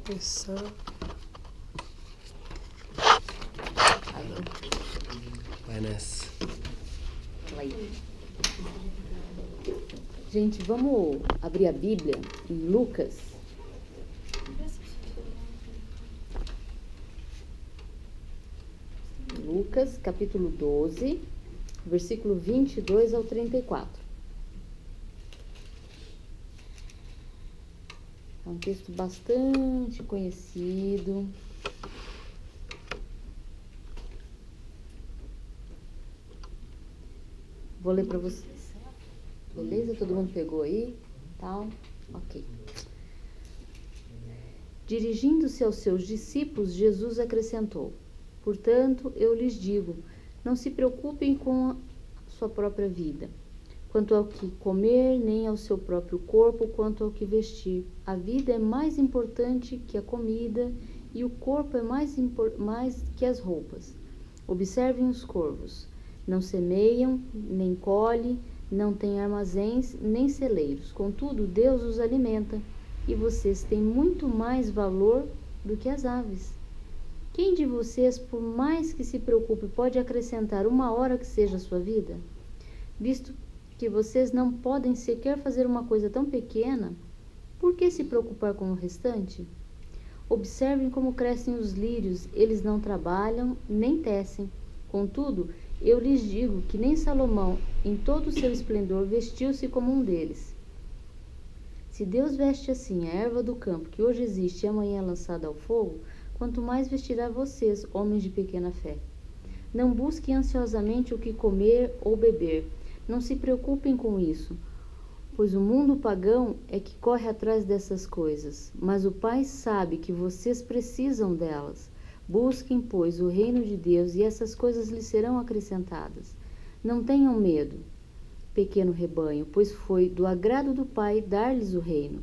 começar. Vai nessa. Gente, vamos abrir a Bíblia em Lucas. Lucas, capítulo 12, versículo 22 ao 34. É um texto bastante conhecido. Vou ler para vocês. Beleza? Todo mundo pegou aí? Tal? Ok. Dirigindo-se aos seus discípulos, Jesus acrescentou: portanto, eu lhes digo, não se preocupem com a sua própria vida, quanto ao que comer, nem ao seu próprio corpo, quanto ao que vestir. A vida é mais importante que a comida, e o corpo é mais que as roupas. Observem os corvos. Não semeiam, nem colhem, não têm armazéns, nem celeiros. Contudo, Deus os alimenta, e vocês têm muito mais valor do que as aves. Quem de vocês, por mais que se preocupe, pode acrescentar uma hora que seja a sua vida? Visto que vocês não podem sequer fazer uma coisa tão pequena, por que se preocupar com o restante? Observem como crescem os lírios, eles não trabalham nem tecem. Contudo, eu lhes digo que nem Salomão, em todo o seu esplendor, vestiu-se como um deles. Se Deus veste assim a erva do campo, que hoje existe e amanhã é lançada ao fogo, quanto mais vestirá vocês, homens de pequena fé. Não busquem ansiosamente o que comer ou beber. Não se preocupem com isso, pois o mundo pagão é que corre atrás dessas coisas. Mas o Pai sabe que vocês precisam delas. Busquem, pois, o reino de Deus, e essas coisas lhes serão acrescentadas. Não tenham medo, pequeno rebanho, pois foi do agrado do Pai dar-lhes o reino.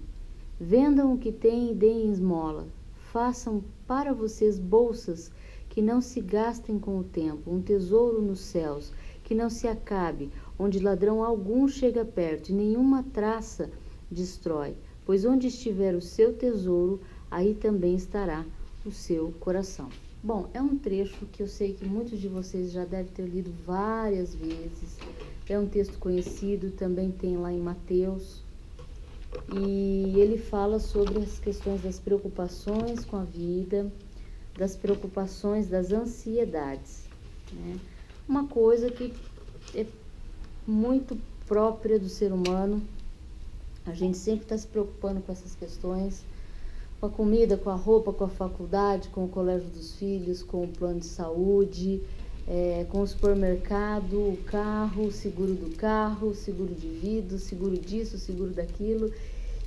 Vendam o que têm e deem esmola. Façam para vocês bolsas que não se gastem com o tempo, um tesouro nos céus, que não se acabe, onde ladrão algum chega perto e nenhuma traça destrói. Pois onde estiver o seu tesouro, aí também estará o seu coração. Bom, é um trecho que eu sei que muitos de vocês já devem ter lido várias vezes. É um texto conhecido, também tem lá em Mateus. E ele fala sobre as questões das preocupações com a vida, das preocupações, das ansiedades, né? Uma coisa que é muito própria do ser humano. A gente sempre está se preocupando com essas questões, com a comida, com a roupa, com a faculdade, com o colégio dos filhos, com o plano de saúde, com o supermercado, o carro, o seguro do carro, o seguro de vida, o seguro disso, o seguro daquilo,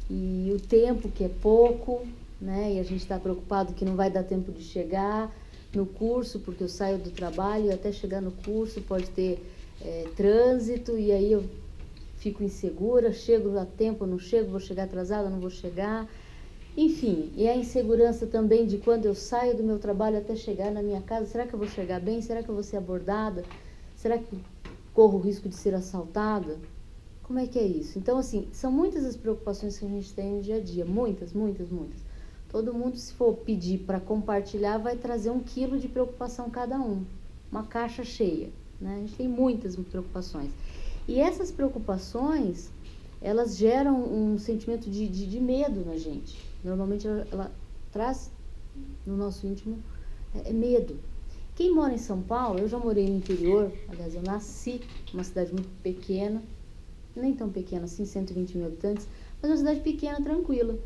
e o tempo que é pouco, né? E a gente está preocupado que não vai dar tempo de chegar no curso, porque eu saio do trabalho e até chegar no curso pode ter trânsito, e aí eu fico insegura, chego a tempo, não chego, vou chegar atrasada, não vou chegar. Enfim, e a insegurança também de quando eu saio do meu trabalho até chegar na minha casa, será que eu vou chegar bem? Será que eu vou ser abordada? Será que corro o risco de ser assaltada? Como é que é isso? Então, assim, são muitas as preocupações que a gente tem no dia a dia, muitas. Todo mundo, se for pedir para compartilhar, vai trazer 1 quilo de preocupação cada um, uma caixa cheia, né? A gente tem muitas preocupações. E essas preocupações, elas geram um sentimento de medo na gente. Normalmente ela traz no nosso íntimo medo. Quem mora em São Paulo, eu já morei no interior, aliás, eu nasci numa cidade muito pequena, nem tão pequena assim, 120 mil habitantes, mas uma cidade pequena, tranquila,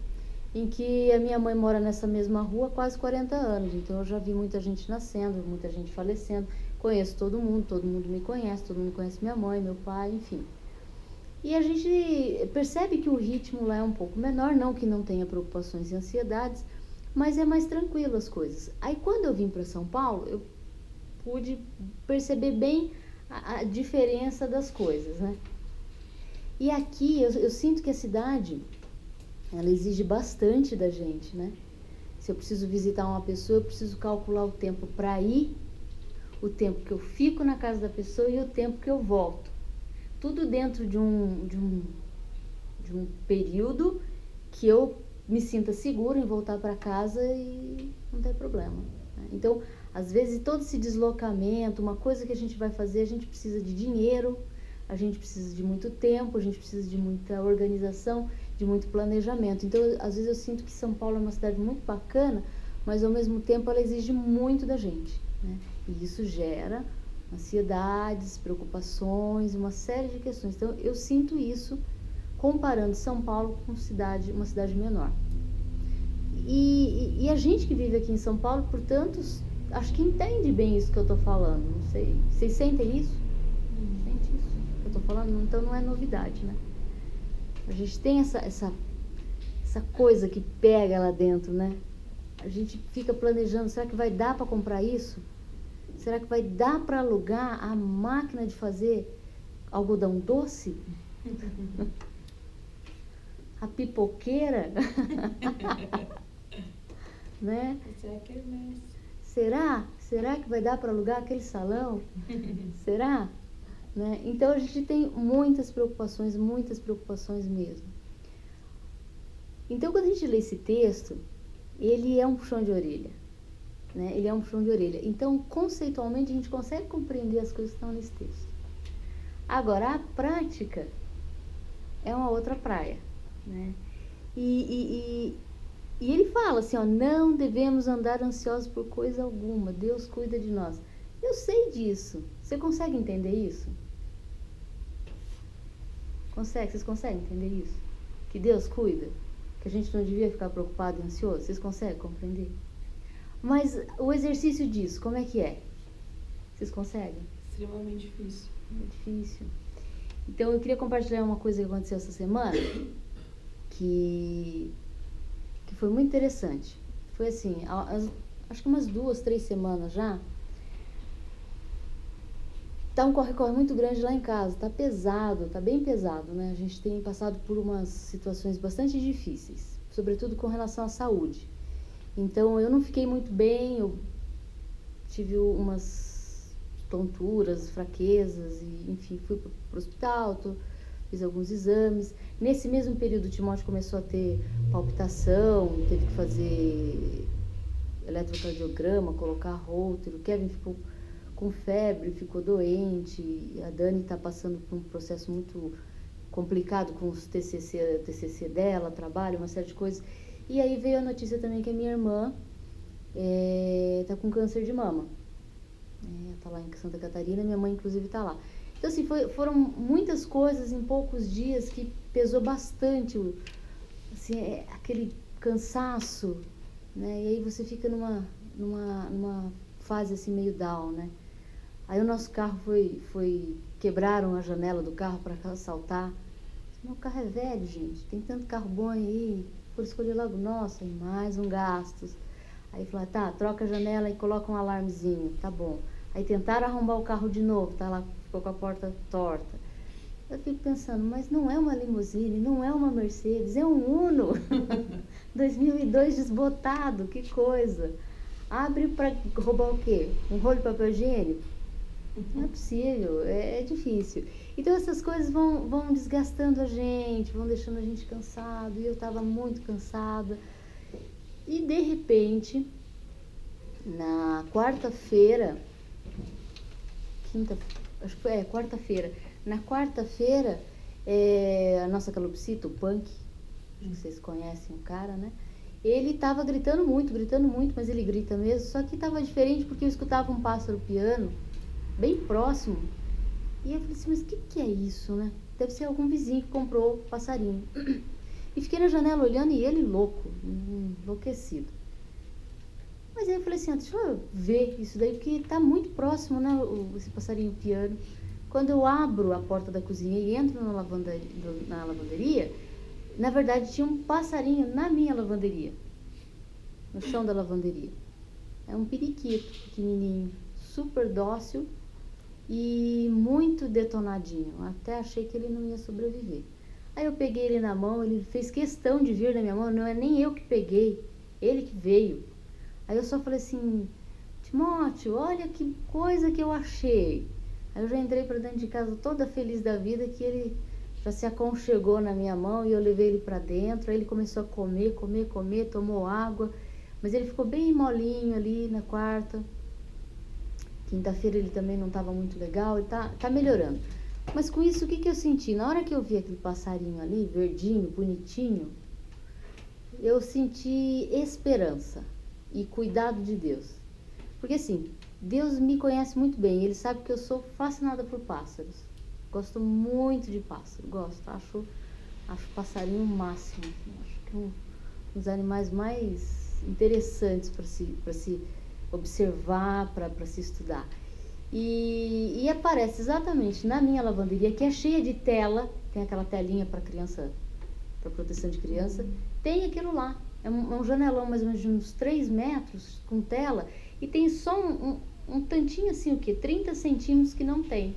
em que a minha mãe mora nessa mesma rua há quase 40 anos, então eu já vi muita gente nascendo, muita gente falecendo, conheço todo mundo me conhece, todo mundo conhece minha mãe, meu pai, enfim. E a gente percebe que o ritmo lá é um pouco menor, não que não tenha preocupações e ansiedades, mas é mais tranquilo as coisas. Aí quando eu vim para São Paulo, eu pude perceber bem a diferença das coisas, né? E aqui eu sinto que a cidade, ela exige bastante da gente, né? Se eu preciso visitar uma pessoa, eu preciso calcular o tempo para ir, o tempo que eu fico na casa da pessoa e o tempo que eu volto. Tudo dentro de um período que eu me sinta seguro em voltar para casa e não tem problema, né? Então, às vezes, todo esse deslocamento, uma coisa que a gente vai fazer, a gente precisa de dinheiro, a gente precisa de muito tempo, a gente precisa de muita organização, de muito planejamento. Então, às vezes eu sinto que São Paulo é uma cidade muito bacana, mas ao mesmo tempo ela exige muito da gente, né? E isso gera ansiedades, preocupações, uma série de questões. Então, eu sinto isso comparando São Paulo com uma cidade menor. E a gente que vive aqui em São Paulo, portanto, acho que entende bem isso que eu estou falando. Não sei, vocês sentem isso? Sente isso que eu estou falando? Então não é novidade, né? A gente tem essa coisa que pega lá dentro, né? A gente fica planejando, será que vai dar para comprar isso? Será que vai dar para alugar a máquina de fazer algodão doce? A pipoqueira? Né? Será que vai dar para alugar aquele salão? Será? Né? Então a gente tem muitas preocupações mesmo. Então quando a gente lê esse texto, ele é um puxão de orelha, né? Ele é um puxão de orelha. Então conceitualmente a gente consegue compreender as coisas que estão nesse texto. Agora a prática é uma outra praia, né? E ele fala assim, ó, não devemos andar ansiosos por coisa alguma, Deus cuida de nós. Eu sei disso. Você consegue entender isso? Vocês conseguem entender isso? Que Deus cuida? Que a gente não devia ficar preocupado e ansioso? Vocês conseguem compreender? Mas o exercício disso, como é que é? Vocês conseguem? Extremamente difícil. É difícil. Então eu queria compartilhar uma coisa que aconteceu essa semana, que foi muito interessante. Foi assim, acho que umas 2, 3 semanas já, tá um corre-corre muito grande lá em casa, tá pesado, tá bem pesado, né? A gente tem passado por umas situações bastante difíceis, sobretudo com relação à saúde. Então eu não fiquei muito bem, eu tive umas tonturas, fraquezas, e enfim, fui pro hospital, fiz alguns exames. Nesse mesmo período, o Timóteo começou a ter palpitação, teve que fazer eletrocardiograma, colocar Holter. O Kevin ficou com febre, ficou doente. A Dani está passando por um processo muito complicado com os TCC dela, trabalho, uma série de coisas. E aí veio a notícia também que a minha irmã está com câncer de mama. Está lá em Santa Catarina, minha mãe inclusive está lá. Então, assim, foram muitas coisas em poucos dias que pesou bastante, assim, aquele cansaço, né? E aí você fica numa fase, assim, meio down, né? Aí o nosso carro quebraram a janela do carro para assaltar. Meu carro é velho, gente, tem tanto carro bom aí, por escolher logo, nossa, mais um gasto. Aí falou, tá, troca a janela e coloca um alarmezinho, tá bom. Aí tentaram arrombar o carro de novo, tá lá, ficou com a porta torta. Eu fico pensando, mas não é uma limusine, não é uma Mercedes, é um Uno. 2002 desbotado, que coisa. Abre para roubar o quê? Um rolo de papel higiênico? Não é possível, é difícil. Então essas coisas vão desgastando a gente, vão deixando a gente cansado. E eu estava muito cansada. E de repente, na quarta-feira, acho que foi quarta-feira. Na quarta-feira, a nossa calopsita, o Punk, acho que vocês conhecem o cara, né? Ele estava gritando muito, mas ele grita mesmo. Só que estava diferente porque eu escutava um pássaro piano bem próximo. E eu falei assim, mas o que é isso, né? Deve ser algum vizinho que comprou o passarinho. E fiquei na janela olhando e ele louco, enlouquecido. Mas aí eu falei assim, deixa eu ver isso daí, porque está muito próximo, né, esse passarinho piano. Quando eu abro a porta da cozinha e entro na lavanderia, na verdade tinha um passarinho na minha lavanderia, no chão da lavanderia. É um periquito pequenininho, super dócil e muito detonadinho. Até achei que ele não ia sobreviver. Aí eu peguei ele na mão, ele fez questão de vir na minha mão, não é nem eu que peguei, ele que veio. Aí eu só falei assim, Timóteo, olha que coisa que eu achei. Aí eu já entrei para dentro de casa toda feliz da vida que ele já se aconchegou na minha mão e eu levei ele para dentro. Aí ele começou a comer, tomou água, mas ele ficou bem molinho ali na quarta. Quinta-feira ele também não estava muito legal e tá melhorando. Mas com isso, o que eu senti? Na hora que eu vi aquele passarinho ali, verdinho, bonitinho, eu senti esperança e cuidado de Deus. Porque assim, Deus me conhece muito bem, Ele sabe que eu sou fascinada por pássaros. Gosto muito de pássaro, acho passarinho o máximo. Acho que um dos animais mais interessantes para se observar, para se estudar. E aparece exatamente na minha lavanderia, que é cheia de tela, tem aquela telinha para criança, para proteção de criança, tem aquilo lá. É um janelão mais ou menos de uns 3 metros com tela, e tem só um tantinho assim, 30 centímetros que não tem.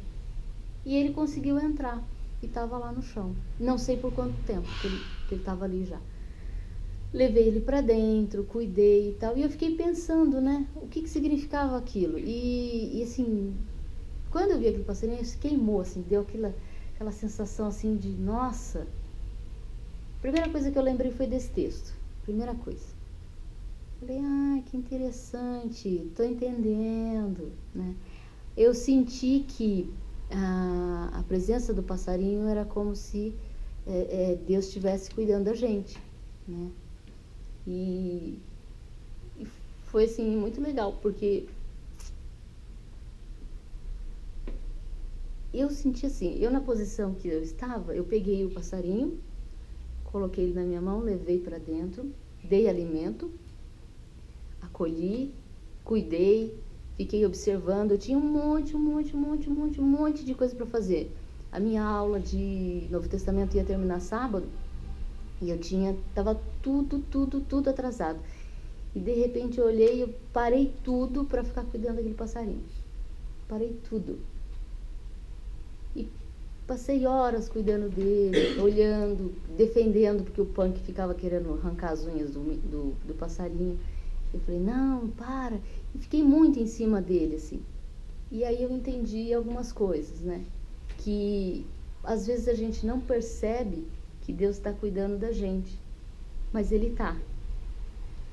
E ele conseguiu entrar e estava lá no chão. Não sei por quanto tempo que ele estava ali já. Levei ele para dentro, cuidei e tal. E eu fiquei pensando, né? O que significava aquilo. E assim, quando eu vi aquele passarinho, se queimou, assim, deu aquela sensação assim de, nossa. A primeira coisa que eu lembrei foi desse texto. Primeira coisa. Falei, que interessante, tô entendendo, né? Eu senti que a presença do passarinho era como se Deus estivesse cuidando da gente, né? E foi assim muito legal, porque eu senti assim, eu na posição que eu estava, eu peguei o passarinho, coloquei ele na minha mão, levei para dentro, dei alimento, acolhi, cuidei, fiquei observando. Eu tinha um monte de coisa para fazer. A minha aula de Novo Testamento ia terminar sábado e tava tudo atrasado. E de repente eu olhei, eu parei tudo para ficar cuidando daquele passarinho. Parei tudo. E passei horas cuidando dele, olhando, defendendo, porque o punk ficava querendo arrancar as unhas do passarinho. Eu falei, não, para. E fiquei muito em cima dele, assim. E aí eu entendi algumas coisas, né? Que às vezes a gente não percebe que Deus está cuidando da gente, mas Ele está.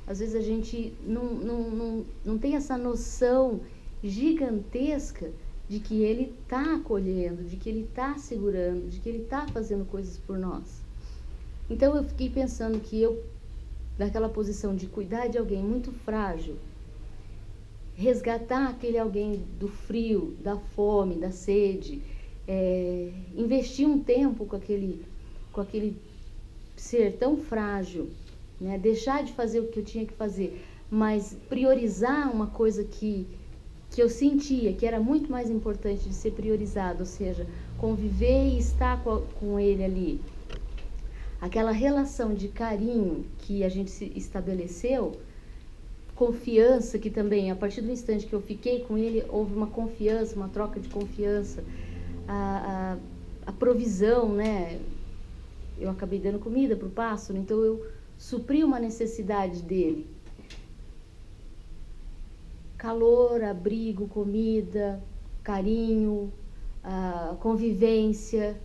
Às vezes a gente não tem essa noção gigantesca de que Ele está acolhendo, de que Ele está segurando, de que Ele está fazendo coisas por nós. Então eu fiquei pensando que eu, naquela posição de cuidar de alguém muito frágil, resgatar aquele alguém do frio, da fome, da sede, investir um tempo com aquele ser tão frágil, né? Deixar de fazer o que eu tinha que fazer, mas priorizar uma coisa que eu sentia que era muito mais importante de ser priorizado, ou seja, conviver e estar com ele ali. Aquela relação de carinho que a gente se estabeleceu, confiança, que também, a partir do instante que eu fiquei com ele, houve uma confiança, uma troca de confiança, a provisão, né? Eu acabei dando comida para o pássaro, então eu supri uma necessidade dele. Calor, abrigo, comida, carinho, convivência.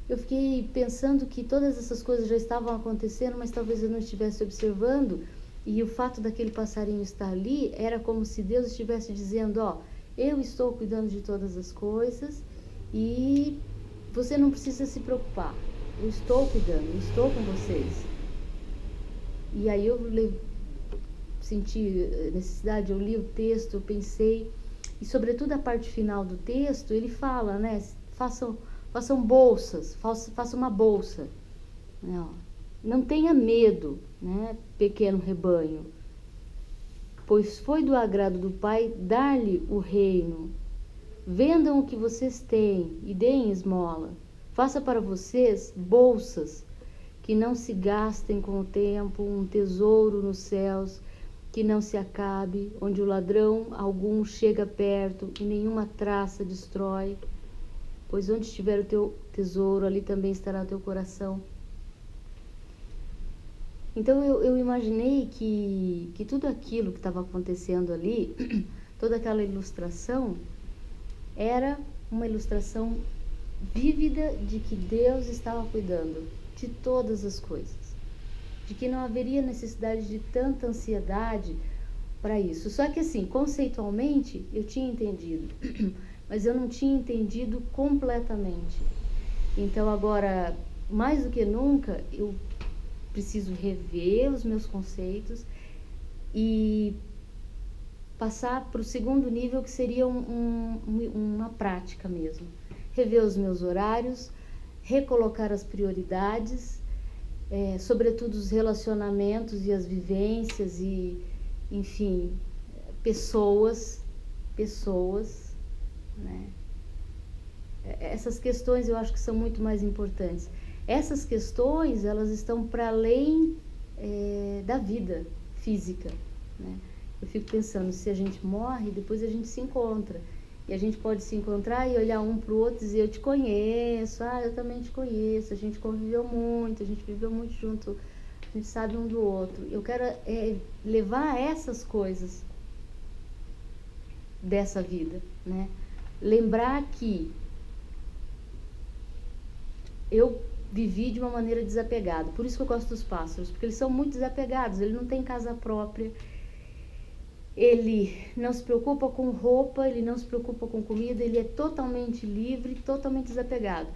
Eu fiquei pensando que todas essas coisas já estavam acontecendo, mas talvez eu não estivesse observando, e o fato daquele passarinho estar ali era como se Deus estivesse dizendo, eu estou cuidando de todas as coisas e você não precisa se preocupar, eu estou cuidando, eu estou com vocês. E aí eu senti necessidade, eu li o texto, eu pensei, e sobretudo a parte final do texto, ele fala, né, façam bolsas, faça uma bolsa. Não tenha medo, né, pequeno rebanho, pois foi do agrado do Pai dar-lhe o reino. Vendam o que vocês têm e deem esmola. Faça para vocês bolsas que não se gastem com o tempo, um tesouro nos céus que não se acabe, onde o ladrão algum chega perto e nenhuma traça destrói. Pois onde estiver o teu tesouro, ali também estará o teu coração. Então eu imaginei que tudo aquilo que estava acontecendo ali, toda aquela ilustração, era uma ilustração vívida de que Deus estava cuidando de todas as coisas, de que não haveria necessidade de tanta ansiedade para isso. Só que assim, conceitualmente, eu tinha entendido, mas eu não tinha entendido completamente. Então agora, mais do que nunca, eu preciso rever os meus conceitos e passar para o segundo nível, que seria uma prática mesmo. Rever os meus horários, recolocar as prioridades, sobretudo os relacionamentos e as vivências e, enfim, pessoas, né? Essas questões eu acho que são muito mais importantes. Essas questões, elas estão para além da vida física, né? Eu fico pensando, se a gente morre, depois a gente se encontra. E a gente pode se encontrar e olhar um para o outro e dizer, eu te conheço, eu também te conheço, a gente conviveu muito, a gente viveu muito junto, a gente sabe um do outro. Eu quero levar essas coisas dessa vida, né? Lembrar que eu vivi de uma maneira desapegada. Por isso que eu gosto dos pássaros, porque eles são muito desapegados, ele não tem casa própria, ele não se preocupa com roupa, ele não se preocupa com comida, ele é totalmente livre, totalmente desapegado.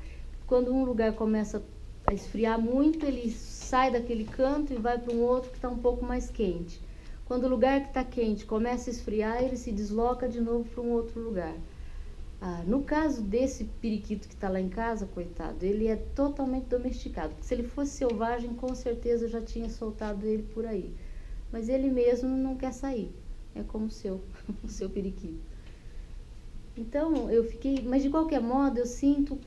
Quando um lugar começa a esfriar muito, ele sai daquele canto e vai para um outro que está um pouco mais quente. Quando o lugar que está quente começa a esfriar, ele se desloca de novo para um outro lugar. No caso desse periquito que está lá em casa, coitado, ele é totalmente domesticado. Se ele fosse selvagem, com certeza eu já tinha soltado ele por aí. Mas ele mesmo não quer sair. É como o seu periquito. Então, eu fiquei... Mas, de qualquer modo, eu sinto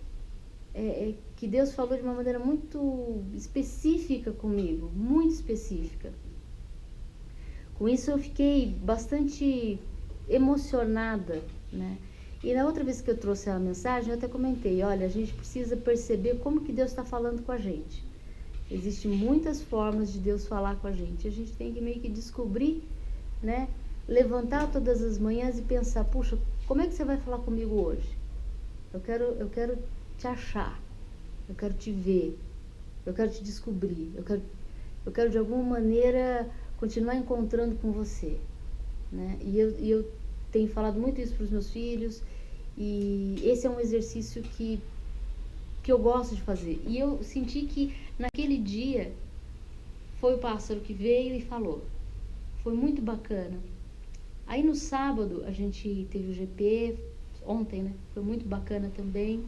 que Deus falou de uma maneira muito específica comigo. Muito específica. Com isso, eu fiquei bastante emocionada, né? E na outra vez que eu trouxe a mensagem, eu até comentei, olha, a gente precisa perceber como que Deus está falando com a gente. Existem muitas formas de Deus falar com a gente tem que meio que descobrir, né? Levantar todas as manhãs e pensar, puxa, como é que você vai falar comigo hoje? Eu quero te achar, eu quero te ver, eu quero te descobrir, eu quero de alguma maneira continuar encontrando com você, né? E eu tenho falado muito isso para os meus filhos, e esse é um exercício que eu gosto de fazer. E eu senti que naquele dia foi o pássaro que veio e falou. Foi muito bacana. Aí no sábado a gente teve o GP, ontem, né? Foi muito bacana também.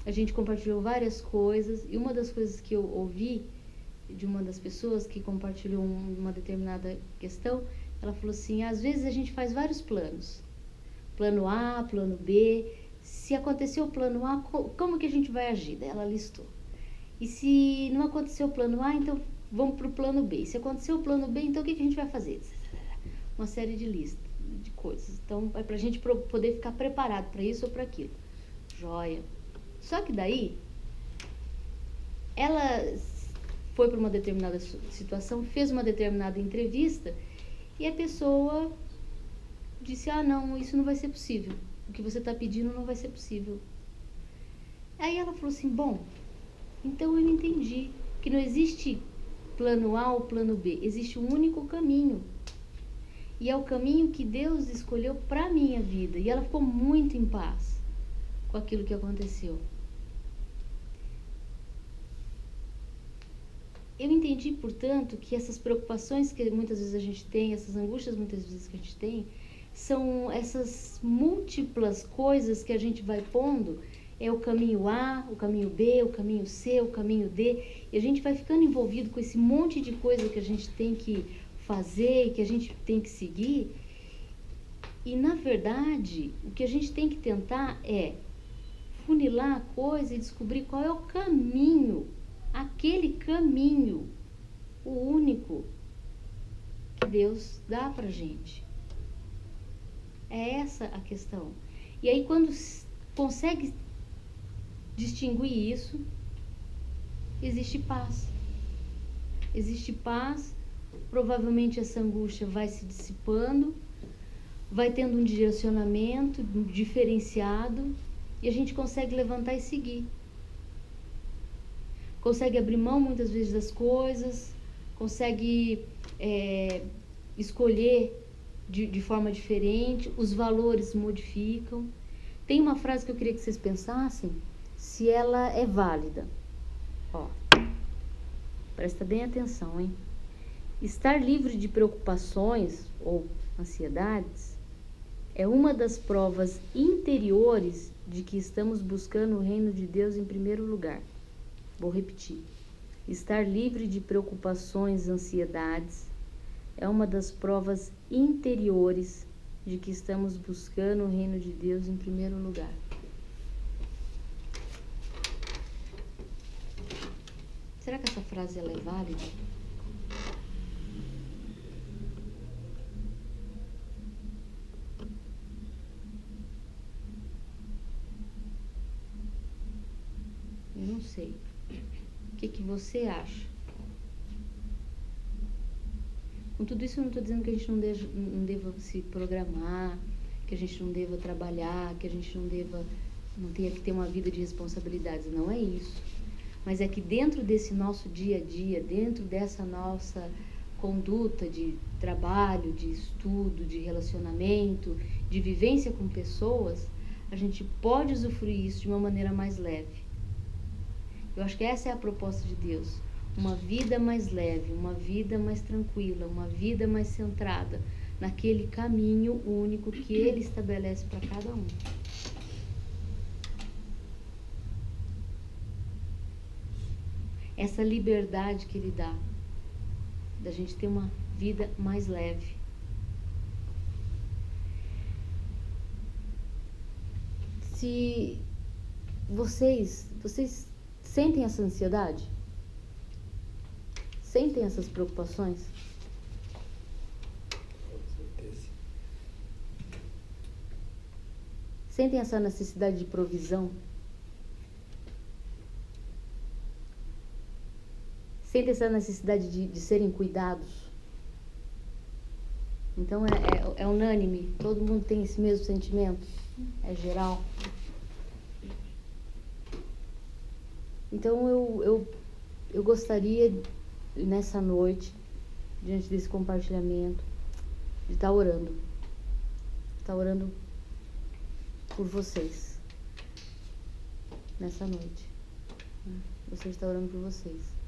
A gente compartilhou várias coisas, e uma das coisas que eu ouvi de uma das pessoas que compartilhou uma determinada questão, ela falou assim, às vezes a gente faz vários planos. Plano A, plano B. Se aconteceu o plano A, como que a gente vai agir? Daí ela listou. E se não aconteceu o plano A, então vamos para o plano B. E se aconteceu o plano B, então o que a gente vai fazer? Uma série de listas, de coisas. Então, é para a gente poder ficar preparado para isso ou para aquilo. Joia. Só que daí, ela foi para uma determinada situação, fez uma determinada entrevista, e a pessoa disse, não, isso não vai ser possível. O que você está pedindo não vai ser possível. Aí ela falou assim, bom, então eu entendi que não existe plano A ou plano B, existe um único caminho. E é o caminho que Deus escolheu para a minha vida. E ela ficou muito em paz com aquilo que aconteceu. Eu entendi, portanto, que essas preocupações que muitas vezes a gente tem, essas angústias muitas vezes que a gente tem, são essas múltiplas coisas que a gente vai pondo, é o caminho A, o caminho B, o caminho C, o caminho D, e a gente vai ficando envolvido com esse monte de coisa que a gente tem que fazer, que a gente tem que seguir, e na verdade, o que a gente tem que tentar é funilar a coisa e descobrir qual é o caminho, aquele caminho, o único que Deus dá pra gente. É essa a questão. E aí quando consegue distinguir isso, existe paz. Existe paz, provavelmente essa angústia vai se dissipando, vai tendo um direcionamento diferenciado, e a gente consegue levantar e seguir. Consegue abrir mão muitas vezes das coisas, consegue escolher de forma diferente, os valores modificam. Tem uma frase que eu queria que vocês pensassem, se ela é válida. Ó, presta bem atenção, hein? Estar livre de preocupações ou ansiedades é uma das provas interiores de que estamos buscando o reino de Deus em primeiro lugar. Vou repetir. Estar livre de preocupações e ansiedades é uma das provas interiores de que estamos buscando o reino de Deus em primeiro lugar. Será que essa frase ela é válida? Eu não sei. O que você acha? Com tudo isso eu não estou dizendo que a gente não deva se programar, que a gente não deva trabalhar, que a gente não tenha que ter uma vida de responsabilidades. Não é isso. Mas é que dentro desse nosso dia a dia, dentro dessa nossa conduta de trabalho, de estudo, de relacionamento, de vivência com pessoas, a gente pode usufruir isso de uma maneira mais leve. Eu acho que essa é a proposta de Deus. Uma vida mais leve, uma vida mais tranquila, uma vida mais centrada naquele caminho único que Ele estabelece para cada um. Essa liberdade que Ele dá, da gente ter uma vida mais leve. Se vocês sentem essa ansiedade? Sentem essas preocupações? Com certeza. Sentem essa necessidade de provisão? Sentem essa necessidade de serem cuidados? Então é unânime? Todo mundo tem esse mesmo sentimento? É geral? Então eu gostaria, nessa noite, diante desse compartilhamento, de estar orando. Estar orando por vocês. Nessa noite. Você está orando por vocês.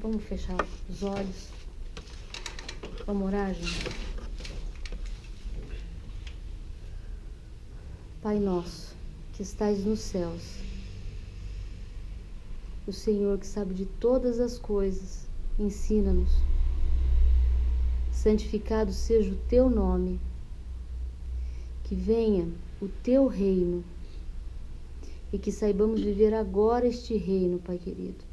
Vamos fechar os olhos. Vamos orar, gente? Pai nosso, que estais nos céus, o Senhor que sabe de todas as coisas, ensina-nos. Santificado seja o teu nome, que venha o teu reino e que saibamos viver agora este reino, Pai querido.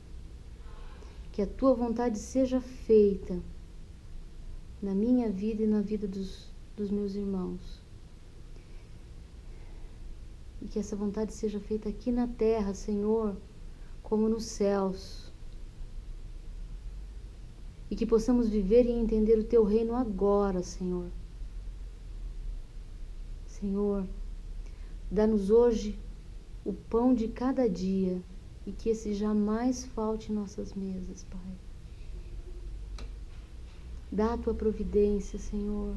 Que a tua vontade seja feita na minha vida e na vida dos meus irmãos. E que essa vontade seja feita aqui na terra, Senhor, como nos céus. E que possamos viver e entender o teu reino agora, Senhor. Senhor, dá-nos hoje o pão de cada dia e que esse jamais falte em nossas mesas, Pai. Dá a tua providência, Senhor,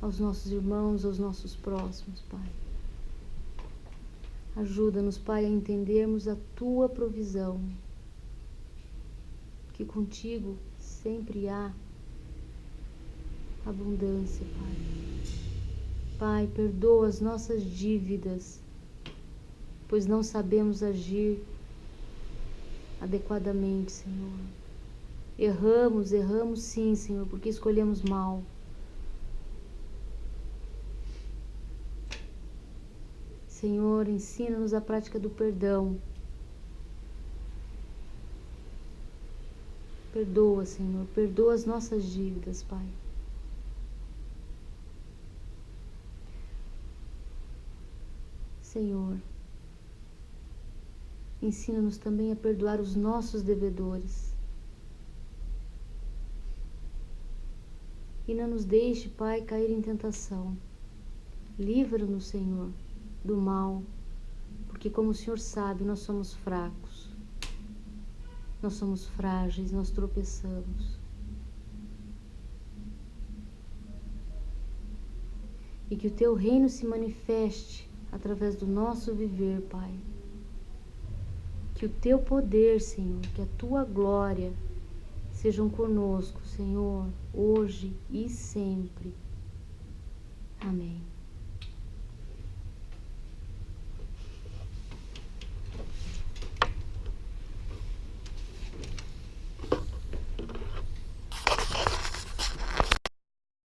aos nossos irmãos, aos nossos próximos, Pai. Ajuda-nos, Pai, a entendermos a tua provisão, que contigo sempre há abundância, Pai. Pai, perdoa as nossas dívidas, pois não sabemos agir adequadamente, Senhor. Erramos sim, Senhor, porque escolhemos mal. Senhor, ensina-nos a prática do perdão. Perdoa, Senhor, perdoa as nossas dívidas, Pai. Senhor, ensina-nos também a perdoar os nossos devedores. e não nos deixe, Pai, cair em tentação. Livra-nos, Senhor, do mal, porque como o Senhor sabe, nós somos fracos, nós somos frágeis, nós tropeçamos. E que o Teu reino se manifeste através do nosso viver, Pai. Que o Teu poder, Senhor, que a Tua glória sejam conosco, Senhor, hoje e sempre. Amém.